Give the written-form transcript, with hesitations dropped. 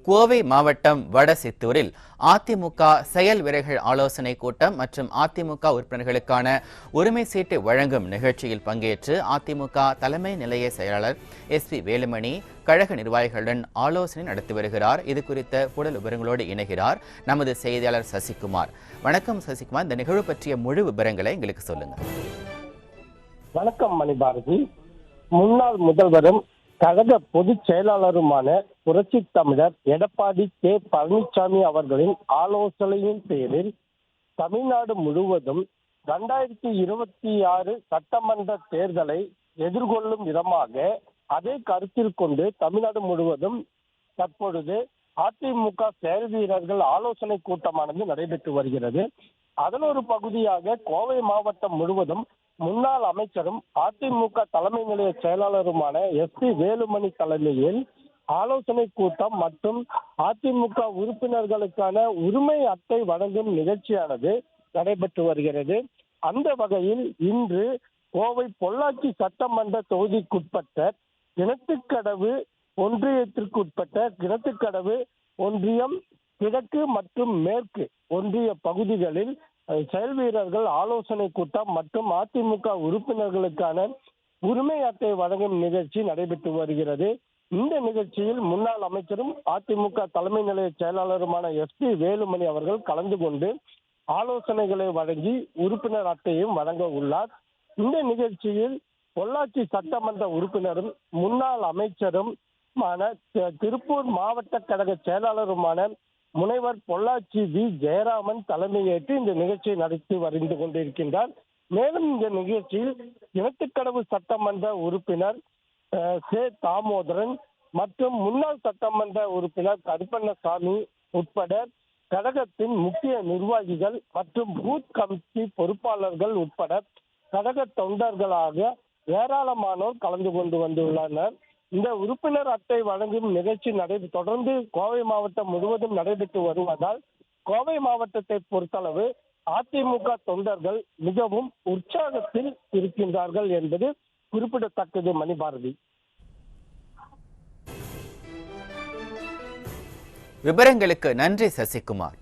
கோவை மாவட்டம் வடசித்தூரில் அதிமுக செயல் வீரர்கள் ஆலோசனை கூட்டம் மற்றும் அதிமுக உறுப்பினர்களுக்கான உரிமை சீட்டு வழங்கும் நிகழ்ச்சியில் பங்கேற்று அதிமுக தலைமை நிலைய செயலாளர் SP வேலுமணி கழக நிர்வாகிகளுடன் ஆலோசனை நடத்தி வருகிறார். இது குறித்த கூடுதல் விவரங்களோடு இணைகிறார் நமது செய்தியாளர் சசிகுமார். வணக்கம் சசிகுமார், இந்த நிகழ்வு பற்றிய முழு விவரங்களை எங்களுக்கு சொல்லுங்க. வணக்கம் மணிபாரதி. முன்னாள் முதல்வரும் கழக பொதுச் செயலாளருமான புரட்சி தமிழர் எடப்பாடி K. பழனிசாமி அவர்களின் ஆலோசனையின் பேரில் தமிழ்நாடு முழுவதும் 2026 சட்டமன்ற தேர்தலை எதிர்கொள்ளும் விதமாக அதை கருத்தில் கொண்டு தமிழ்நாடு முழுவதும் தற்பொழுது அதிமுக செயல் வீரர்கள் ஆலோசனை கூட்டமானது நடைபெற்று வருகிறது. அதன் ஒரு பகுதியாக கோவை மாவட்டம் முழுவதும் முன்னாள் அமைச்சரும் அதிமுக தலைமை நிலைய செயலாளருமான SP வேலுமணி தலைமையில் ஆலோசனை கூட்டம் மற்றும் அதிமுக உறுப்பினர்களுக்கான உரிமை அட்டை வழங்கும் நிகழ்ச்சியானது நடைபெற்று வருகிறது. அந்த வகையில் இன்று கோவை பொள்ளாச்சி சட்டமன்ற தொகுதிக்குட்பட்ட கிணத்துக்கடவு ஒன்றியத்திற்குட்பட்ட கிணத்துக்கடவு ஒன்றியம் கிழக்கு மற்றும் மேற்கு ஒன்றிய பகுதிகளில் செயல் வீரர்கள் ஆலோசனை கூட்டம் மற்றும் அதிமுக உறுப்பினர்களுக்கான உரிமை அட்டை வழங்கும் நிகழ்ச்சி நடைபெற்று வருகிறது. இந்த நிகழ்ச்சியில் முன்னாள் அமைச்சரும் அதிமுக தலைமை நிலைய செயலாளருமான SP வேலுமணி அவர்கள் கலந்து கொண்டு ஆலோசனைகளை வழங்கி உறுப்பினர் அட்டையும் வழங்க உள்ளார். இந்த நிகழ்ச்சியில் பொள்ளாச்சி சட்டமன்ற உறுப்பினரும் முன்னாள் அமைச்சரும் திருப்பூர் மாவட்ட கழக செயலாளருமான முனைவர் பொள்ளாச்சி V. ஜெயராமன் தலைமையேற்று இந்த நிகழ்ச்சியை நடத்தி வந்து கொண்டிருக்கின்றார். மேலும் இந்த நிகழ்ச்சியில் கிணத்துக்கடவு சட்டமன்ற உறுப்பினர் தாமோதரன் மற்றும் முன்னாள் சட்டமன்ற உறுப்பினர் கருப்பண்ணசாமி உட்பட கழகத்தின் முக்கிய நிர்வாகிகள் மற்றும் பூத் கமிட்டி பொறுப்பாளர்கள் உட்பட கழக தொண்டர்களாக ஏராளமானோர் கலந்து கொண்டு வந்துள்ளனர். இந்த உறுப்பினர் அட்டை வழங்கும் நிகழ்ச்சி தொடர்ந்து கோவை மாவட்டம் முழுவதும் நடைபெற்று வருவதால் கோவை மாவட்டத்தை பொறுத்தளவு அதிமுக தொண்டர்கள் மிகவும் உற்சாகத்தில் இருக்கின்றார்கள் என்பது குறிப்பிடத்தக்கது. மணிபாரதி, விவரங்களுக்கு நன்றி சசிகுமார்.